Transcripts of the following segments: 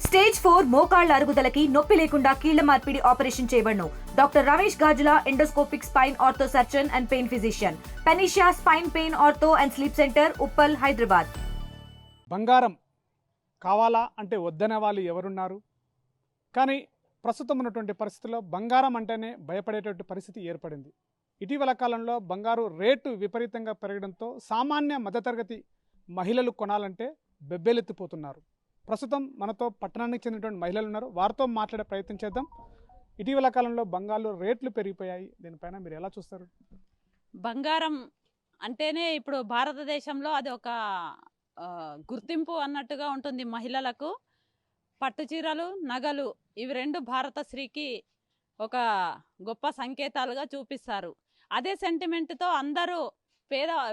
Stage 4 మోకాళ్ల అరుగుదలకి నొప్పి లేకుండా కీళ్ల మార్పిడి ఆపరేషన్ చేయబడును. Doctor Ramesh Gajula, endoscopic spine ortho surgeon and pain physician, పెనిషియా spine pain ortho and sleep centre, Uppal, Hyderabad. బంగారం కావాలా అంటే వద్దనే వాళ్ళు ఎవరున్నారు? కానీ ప్రస్తుతం ఉన్నటువంటి పరిస్థితుల్లో బంగారం అంటేనే భయపడేటువంటి పరిస్థితి ఏర్పడింది. ఇటీవల కాలంలో బంగారు రేటు విపరీతంగా పెరగడంతో సామాన్య మధ్యతరగతి మహిళలు కొనాలంటే బెబ్బేలెత్తిపోతున్నారు. ప్రస్తుతం మనతో పట్టణానికి చెందినటువంటి మహిళలు ఉన్నారు, వారితో మాట్లాడే ప్రయత్నం చేద్దాం. ఇటీవల కాలంలో బంగారు రేట్లు పెరిగిపోయాయి, దీనిపైన మీరు ఎలా చూస్తారు? బంగారం అంటేనే ఇప్పుడు భారతదేశంలో అది ఒక గుర్తింపు అన్నట్టుగా ఉంటుంది. మహిళలకు పట్టు చీరలు, నగలు ఇవి రెండు భారత స్త్రీకి ఒక గొప్ప సంకేతాలుగా చూపిస్తారు. అదే సెంటిమెంట్తో అందరూ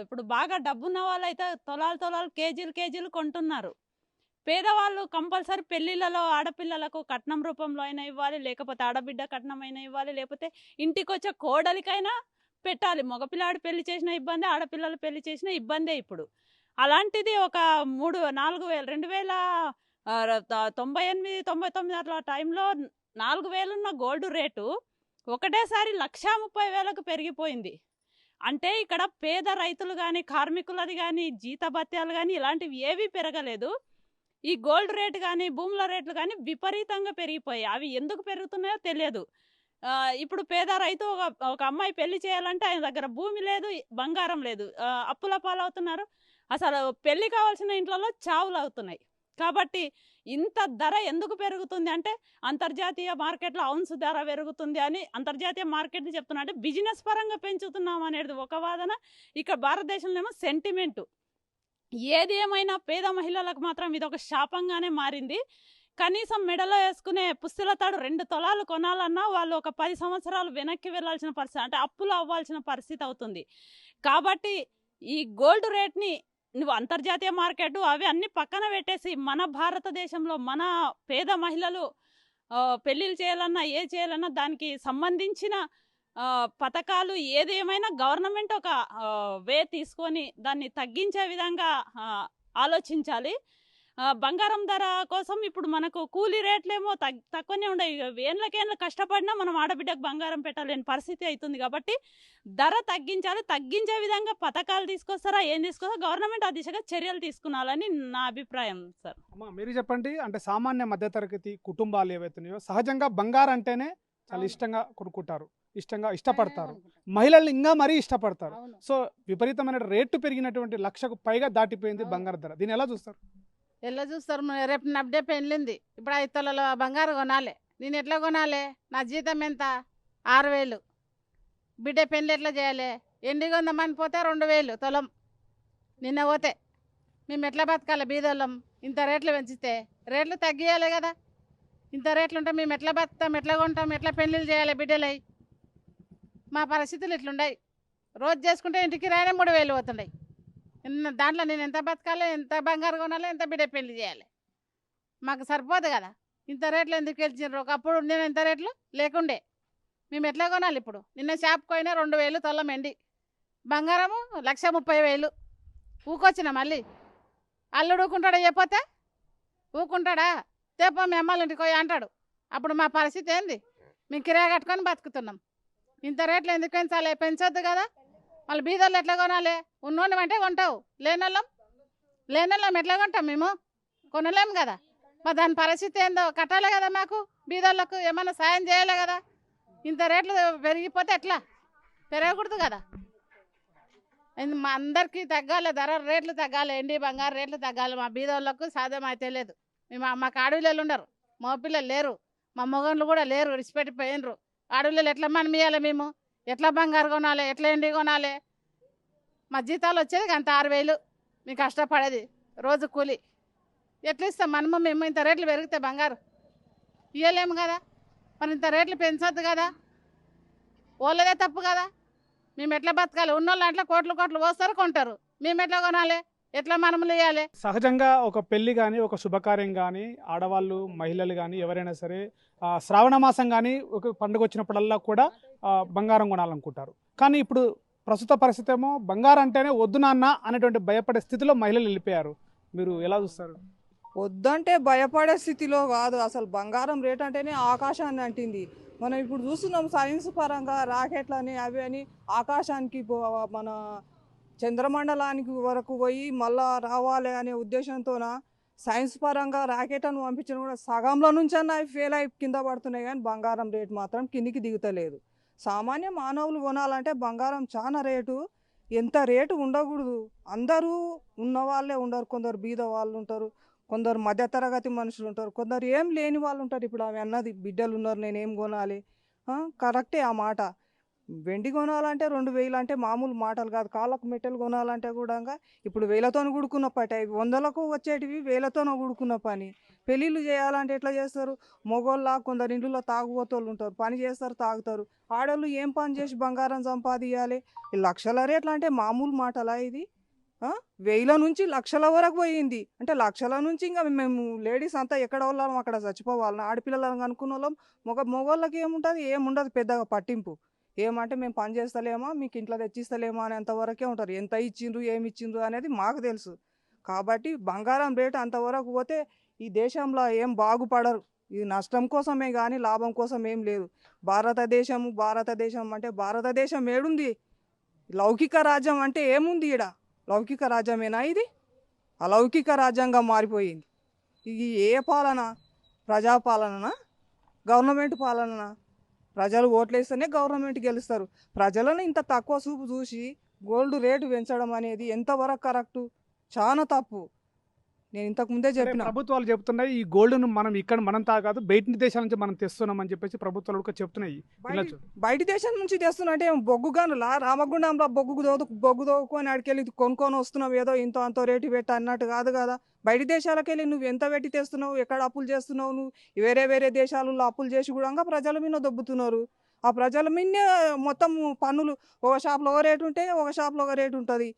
ఇప్పుడు బాగా డబ్బున్న వాళ్ళు అయితే తొలాలు కేజీలు కొంటున్నారు. పేదవాళ్ళు కంపల్సరీ పెళ్ళిళ్ళలో ఆడపిల్లలకు కట్నం రూపంలో అయినా ఇవ్వాలి, లేకపోతే ఆడబిడ్డ కట్నం అయినా ఇవ్వాలి, లేకపోతే ఇంటికి వచ్చే కోడలికైనా పెట్టాలి. మగపిల్లాడు పెళ్లి చేసిన ఇబ్బంది, ఆడపిల్లలు పెళ్లి చేసిన ఇబ్బందే. ఇప్పుడు అలాంటిది ఒక 1998-99 అట్లా టైంలో 4000 ఉన్న గోల్డ్ రేటు ఒకటేసారి 1,30,000కు పెరిగిపోయింది. అంటే ఇక్కడ పేద రైతులు కానీ, కార్మికులది కానీ, జీతభత్యాలు కానీ ఇలాంటివి ఏవీ పెరగలేదు. ఈ గోల్డ్ రేటు కానీ, భూముల రేట్లు కానీ విపరీతంగా పెరిగిపోయాయి. అవి ఎందుకు పెరుగుతున్నాయో తెలియదు. ఇప్పుడు పేద రైతు ఒక అమ్మాయి పెళ్లి చేయాలంటే ఆయన దగ్గర భూమి లేదు, బంగారం లేదు, అప్పుల పాలవుతున్నారు. అసలు పెళ్లి కావాల్సిన ఇంట్లో చావులు అవుతున్నాయి. కాబట్టి ఇంత ధర ఎందుకు పెరుగుతుంది అంటే అంతర్జాతీయ మార్కెట్లో ఔన్స్ ధర పెరుగుతుంది అని అంతర్జాతీయ మార్కెట్ చెప్తున్నా. అంటే బిజినెస్ పరంగా పెంచుతున్నాం అనేది ఒక వాదన. ఇక్కడ భారతదేశంలో ఏమో సెంటిమెంటు. ఏది ఏమైనా పేద మహిళలకు మాత్రం ఇది ఒక శాపంగానే మారింది. కనీసం మెడలో వేసుకునే పుస్తల తాడు 2 తులాలు కొనాలన్నా వాళ్ళు ఒక 10 సంవత్సరాలు వెనక్కి వెళ్ళాల్సిన పరిస్థితి, అంటే అప్పులు అవ్వాల్సిన పరిస్థితి అవుతుంది. కాబట్టి ఈ గోల్డ్ రేట్ని నువ్వు అంతర్జాతీయ మార్కెట్ అవి అన్ని పక్కన పెట్టేసి మన భారతదేశంలో మన పేద మహిళలు పెళ్ళిళ్ళు చేయాలన్నా చేయాలన్నా దానికి సంబంధించిన పథకాలు ఏదేమైనా గవర్నమెంట్ ఒక వే తీసుకొని దాన్ని తగ్గించే విధంగా ఆలోచించాలి. బంగారం ధర కోసం ఇప్పుడు మనకు కూలీ రేట్లేమో తక్కువనే ఉన్నాయి. ఏళ్ళకేళ్ళు కష్టపడినా మనం ఆడబిడ్డకు బంగారం పెట్టలేని పరిస్థితి అవుతుంది. కాబట్టి ధర తగ్గించాలి. తగ్గించే విధంగా పథకాలు తీసుకొస్తారా, ఏం తీసుకొస్తారా, గవర్నమెంట్ ఆ దిశగా చర్యలు తీసుకున్నాలని నా అభిప్రాయం సార్. అమ్మా మీరు చెప్పండి. అంటే సామాన్య మధ్యతరగతి కుటుంబాలు ఏవైతున్నాయో సహజంగా బంగారం అంటేనే చాలా ఇష్టంగా కొనుక్కుంటారు, ఇష్టపడతారు. మహిళలు ఇంకా మరీ ఇష్టపడతారు. సో విపరీతమైన రేటు పెరిగినటువంటి 1,00,000కు పైగా దాటిపోయింది బంగారం ధర. దీన్ని ఎలా చూస్తారు? ఎలా చూస్తారు? రేపు నబ్డే పెళ్ళింది, ఇప్పుడు 5 తులాల బంగారు కొనాలి. నేను ఎట్లా కొనాలి? నా జీతం ఎంత? 6,000. బిడ్డ పెళ్ళి ఎట్లా చేయాలి? ఎండి కొందామని పోతే 2,000 తులం. నిన్న పోతే మేము ఎట్లా బతకాలి బీదోళ్ళం? ఇంత రేట్లు పెంచితే రేట్లు తగ్గియాలి కదా. ఇంత రేట్లు ఉంటే మేము ఎట్లా బతుకుతాం, ఎట్లా కొంటాం, ఎట్లా పెళ్ళిళ్ళు చేయాలి బిడ్డలై? మా పరిస్థితులు ఇట్లున్నాయి. రోజు చేసుకుంటే ఇంటికి రాయనే 3,000 పోతున్నాయి. దాంట్లో నేను ఎంత బతకాలి, ఎంత బంగారు కొనాలి, ఎంత బిడ్డ పెళ్లి చేయాలి? మాకు సరిపోదు కదా. ఇంత రేట్లు ఎందుకు గెలిచినారు? ఒకప్పుడు నేను ఇంత రేట్లు లేకుండే. మేము ఎట్లా కొనాలి ఇప్పుడు? నిన్న షాప్కి పోయినా 2,000 తులం ఎండి, బంగారము 1,30,000. ఊకొచ్చిన మళ్ళీ అల్లుడు ఊకుంటాడా? చెప్పితే ఊకుంటాడా? తేపో మీ అమ్మాళ్ళ ఇంటికి పోయి అంటాడు. అప్పుడు మా పరిస్థితి ఏంది? మేము కిరాయి కట్టుకొని బతుకుతున్నాం. ఇంత రేట్లు ఎందుకు పెంచాలి? పెంచొద్దు కదా. మళ్ళీ బీదోళ్ళు ఎట్లా కొనాలి? ఉన్నోళ్ళు అంటే కొంటావు, లేనోళ్ళం ఎట్లా కొంటాం? మేము కొనలేము కదా. మరి దాని పరిస్థితి ఏందో కట్టాలి కదా. మాకు బీదోళ్ళకు ఏమైనా సాయం చేయాలి కదా. ఇంత రేట్లు పెరిగిపోతే ఎట్లా? పెరగకూడదు కదా. మా అందరికీ తగ్గాలి, ధర రేట్లు తగ్గాలి, ఎండి బంగారు రేట్లు తగ్గాలి. మా బీదోళ్ళకు సాధ్యం అయితే లేదు. మాకు ఆడపిల్లలు ఉండరు, మగపిల్లలు లేరు, మా మొగన్లు కూడా లేరు, విడిచిపెట్టిపోయినరు. ఆడపిల్లలు ఎట్లా మనం ఇవ్వాలి? మేము ఎట్లా బంగారు కొనాలి, ఎట్లా ఎండి కొనాలి? మా జీతాలు వచ్చేది అంత 6,000. మేము కష్టపడేది రోజు కూలి ఎట్లా ఇస్తాం మనము? మేము ఇంత రేట్లు పెరిగితే బంగారు ఇవ్వలేము కదా. మరి ఇంత రేట్లు పెంచొద్దు కదా. వాళ్ళదే తప్పు కదా. మేము ఎట్లా బతకాలి? ఉన్నోళ్ళు అట్లా కోట్లు పోస్తారు, కొంటారు. మేము ఎట్లా కొనాలి? ఎట్లా మనములు ఇవ్వాలి? సహజంగా ఒక పెళ్లి కానీ, ఒక శుభకార్యం కానీ, ఆడవాళ్ళు మహిళలు కానీ ఎవరైనా సరే శ్రావణ మాసం కానీ ఒక పండుగ వచ్చినప్పుడల్లా కూడా బంగారం కొనాలనుకుంటారు. కానీ ఇప్పుడు ప్రస్తుత పరిస్థితి ఏమో బంగారం అంటేనే వద్దు నాన్న అనేటువంటి భయపడే స్థితిలో మహిళలు వెళ్ళిపోయారు. మీరు ఎలా చూస్తారు? వద్దంటే భయపడే స్థితిలో కాదు. అసలు బంగారం రేట్ అంటేనే ఆకాశాన్ని అంటింది. మనం ఇప్పుడు చూస్తున్నాం సైన్స్ పరంగా రాకెట్లని అవి అని ఆకాశానికి మన చంద్రమండలానికి వరకు పోయి మళ్ళా రావాలి అనే ఉద్దేశంతోన సైన్స్ పరంగా రాకెట్లను పంపించడం కూడా సగంలో నుంచి అన్న అవి ఫెయిల్ అయి కింద పడుతున్నాయి, కానీ బంగారం రేటు మాత్రం కిందికి దిగుతలేదు. సామాన్య మానవులు కొనాలంటే బంగారం చాలా రేటు. ఎంత రేటు ఉండకూడదు. అందరూ ఉన్నవాళ్ళే ఉండరు, కొందరు బీద వాళ్ళు ఉంటారు, కొందరు మధ్యతరగతి మనుషులు ఉంటారు, కొందరు ఏం లేని వాళ్ళు ఉంటారు. ఇప్పుడు ఆమె అన్నది బిడ్డలు ఉన్నారు, నేనేం కొనాలి, కరెక్టే ఆ మాట. వెండి కొనాలంటే 2000 అంటే మామూలు మాటలు కాదు. కాళ్ళకు మెట్టెలు కొనాలంటే కూడా ఇప్పుడు 1000తో కూడుకున్న పని, అవి 100లకు వచ్చేటివి 1000తో కూడుకున్న పని. పెళ్ళిళ్ళు చేయాలంటే ఎట్లా చేస్తారు? మొగోళ్ళ కొందరు ఇంట్లో తాగుబోతోళ్ళు ఉంటారు, పని చేస్తారు, తాగుతారు. ఆడోళ్ళు ఏం పని చేసి బంగారం సంపాదించాలి? ఈ లక్షల రేట్లు అంటే మామూలు మాటలా ఇది? 1000 నుంచి లక్షల వరకు పోయింది. అంటే లక్షల నుంచి ఇంకా మేము లేడీస్ అంతా ఎక్కడ వాళ్ళం అక్కడ చచ్చిపోవాలి. ఆడపిల్లలను అనుకున్న వాళ్ళం. మొగోళ్ళకి ఏముంటుంది? ఏముండదు పెద్దగా పట్టింపు. ఏమంటే మేము పని చేస్తలేమా, మీకు ఇంట్లో తెచ్చిస్తలేమా అని అంతవరకే ఉంటారు. ఎంత ఇచ్చిండ్రు, ఏమి ఇచ్చిండ్రు అనేది మాకు తెలుసు. కాబట్టి బంగారం రేటు అంతవరకు పోతే ఈ దేశంలో ఏం బాగుపడరు. ఇది నష్టం కోసమే కానీ లాభం కోసం ఏం లేదు. భారతదేశం అంటే భారతదేశం ఏడుంది? లౌకిక రాజ్యం అంటే ఏముంది ఈడ? లౌకిక రాజ్యమేనా ఇది? అలౌకిక రాజ్యంగా మారిపోయింది. ఇది ఏ పాలన? ప్రజాపాలననా, గవర్నమెంట్ పాలననా? ప్రజలు ఓట్లేస్తేనే గవర్నమెంట్ గెలుస్తారు. ప్రజలను ఇంత తక్కువ చూపు చూసి గోల్డ్ రేటు పెంచడం అనేది ఎంతవరకు కరెక్టు? చాలా తప్పు. నేను ఇంతకు ముందే చెప్పిన. ప్రభుత్వాలు చెప్తున్నాయి ఈ గోల్డ్ను మనం కాదు బయట దేశాల నుంచి మనం తెస్తున్నాం అని చెప్పేసి ప్రభుత్వాలు కూడా చెప్తున్నాయి. బయట దేశం నుంచి తెస్తున్నట్టే బొగ్గు గనులా రామగుండంలో బొగ్గు దోకుని అడికెళ్ళి కొనుక్కొని వస్తున్నావు, ఏదో ఇంత అంతో రేటు పెట్టి అన్నట్టు కాదు కదా. బయట దేశాలకు వెళ్ళి నువ్వు ఎంత పెట్టి తెస్తున్నావు, ఎక్కడ అప్పులు చేస్తున్నావు? నువ్వు వేరే దేశాలలో అప్పులు చేసి కూడా ప్రజల మీద దొబ్బుతున్నారు. ఆ ప్రజల మీదనే మొత్తం పన్నులు. ఒక షాప్లో ఒక రేటు ఉంటే ఒక షాప్లో ఒక రేటు ఉంటుంది.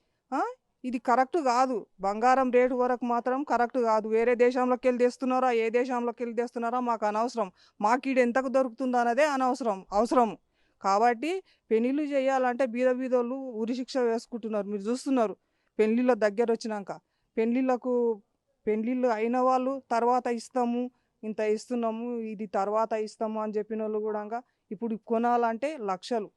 ఇది కరెక్ట్ కాదు. బంగారం రేటు వరకు మాత్రం కరెక్ట్ కాదు. వేరే దేశంలోకి వెళ్ళి తెస్తున్నారా, ఏ దేశంలోకి వెళ్ళి తెస్తున్నారా మాకు అనవసరం. మాకు ఈడ ఎంతకు దొరుకుతుందో అన్నదే అవసరం. కాబట్టి పెళ్ళిళ్ళు చేయాలంటే బీదోళ్ళు ఉరిశిక్ష వేసుకుంటున్నారు. మీరు చూస్తున్నారు. పెళ్ళిళ్ళ దగ్గర వచ్చినాక పెళ్ళిళ్ళు అయిన వాళ్ళు తర్వాత ఇస్తాము, ఇంత ఇస్తున్నాము, ఇది తర్వాత ఇస్తాము అని చెప్పిన వాళ్ళు కూడా ఇప్పుడు కొనాలంటే లక్షలు.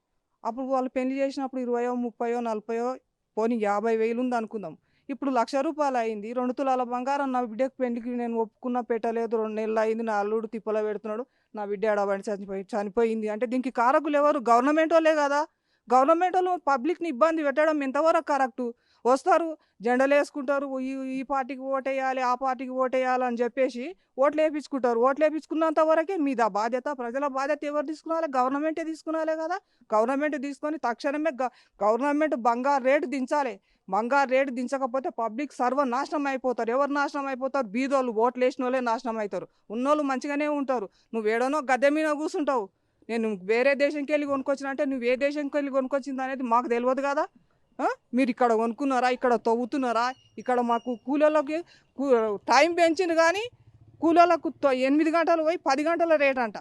అప్పుడు వాళ్ళు పెళ్లి చేసినప్పుడు 20, 30, 40, పోనీ 50,000 ఉంది అనుకుందాం. ఇప్పుడు 1,00,000 రూపాయలు అయింది. 2 తులాల బంగారం నా బిడ్డకు పెళ్లికి నేను ఒప్పుకున్నా పెట్టలేదు, 2 నెలలు అయింది, నా అల్లుడు తిప్పలో పెడుతున్నాడు, నా బిడ్డ ఆడబడి చనిపోయింది అంటే దీనికి కారకులు ఎవరు? గవర్నమెంట్ వాళ్ళే కదా. గవర్నమెంట్ వాళ్ళు పబ్లిక్ని ఇబ్బంది పెట్టడం ఎంతవరకు కరెక్టు? వస్తారు, జెండలు వేసుకుంటారు, ఈ పార్టీకి ఓటేయాలి, ఆ పార్టీకి ఓటేయాలి అని చెప్పేసి ఓట్లు వేయించుకుంటారు. ఓట్లు వేయించుకున్నంత వరకే మీద బాధ్యత. ప్రజల బాధ్యత ఎవరు తీసుకున్నాలి? గవర్నమెంటే తీసుకున్నాలే కదా. గవర్నమెంట్ తీసుకొని తక్షణమే గవర్నమెంట్ బంగారు రేటు దించాలి. బంగారు రేటు దించకపోతే పబ్లిక్ సర్వనాశనం అయిపోతారు. ఎవరు నాశనం అయిపోతారు? బీదోళ్ళు, ఓట్లు వేసిన వాళ్ళే నాశనం అవుతారు. ఉన్నోళ్ళు మంచిగానే ఉంటారు. నువ్వు ఏడనో గద్దె మీద కూర్చుంటావు. నేను వేరే దేశంకి వెళ్ళి కొనుక్కొచ్చిన అంటే నువ్వు ఏ దేశంకి వెళ్ళి కొనుక్కొచ్చింది అనేది మాకు తెలియదు కదా. మీరు ఇక్కడ కొనుక్కున్నారా, ఇక్కడ తవ్వుతున్నారా? ఇక్కడ మాకు కూలీలకి టైం పెంచింది కానీ కూలీలకు 8 గంటలు పోయి 10 గంటల రేట్ అంట.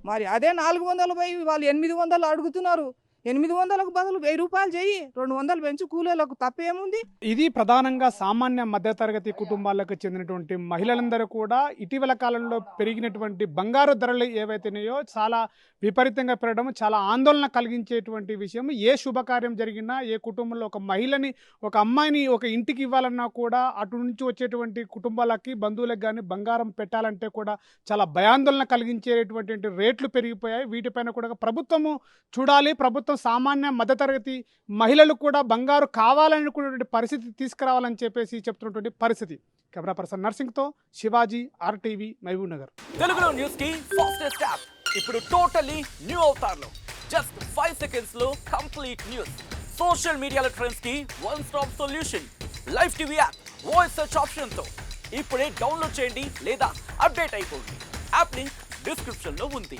మరి అదే 400 పోయి వాళ్ళు 800 అడుగుతున్నారు. 800కు బదులు 1000 రూపాయలు చెయ్యి, 200 పెంచు కూలీలకు, తప్పేముంది? ఇది ప్రధానంగా సామాన్య మధ్యతరగతి కుటుంబాలకు చెందినటువంటి మహిళలందరూ కూడా ఇటీవల కాలంలో పెరిగినటువంటి బంగారు ధరలు ఏవైతున్నాయో చాలా విపరీతంగా పెరగడం చాలా ఆందోళన కలిగించేటువంటి విషయం. ఏ శుభకార్యం జరిగినా, ఏ కుటుంబంలో ఒక మహిళని, ఒక అమ్మాయిని ఒక ఇంటికి ఇవ్వాలన్నా కూడా అటు నుంచి వచ్చేటువంటి కుటుంబాలకి, బంధువులకు కానీ బంగారం పెట్టాలంటే కూడా చాలా భయాందోళన కలిగించేటువంటి రేట్లు పెరిగిపోయాయి. వీటిపైన కూడా ప్రభుత్వము చూడాలి. ప్రభుత్వం సామాన్య మధ్యతరగతి మహిళలు కూడా బంగారు కావాలనుకునేటువంటి పరిస్థితి తీసుకురావాలని చెప్పేసి చెప్తున్నటువంటి పరిస్థితి. కెమెరా పర్సన్ నర్సింగ్తో శివాజీ, RTV, మహబూబ్ నగర్. తెలుగులో న్యూస్ కి ఫాస్టెస్ట్ యాప్ ఇప్పుడు టోటలీ న్యూ అవతార్లో జస్ట్ 5 seconds లో కంప్లీట్ న్యూస్. సోషల్ మీడియాలో ట్రెండ్స్ కి one stop solution. Live TV app voice search option తో ఇప్పుడే డౌన్లోడ్ చేయండి లేదా అప్డేట్ అయిపోండి. యాప్ లింక్ డిస్క్రిప్షన్ లో ఉంది.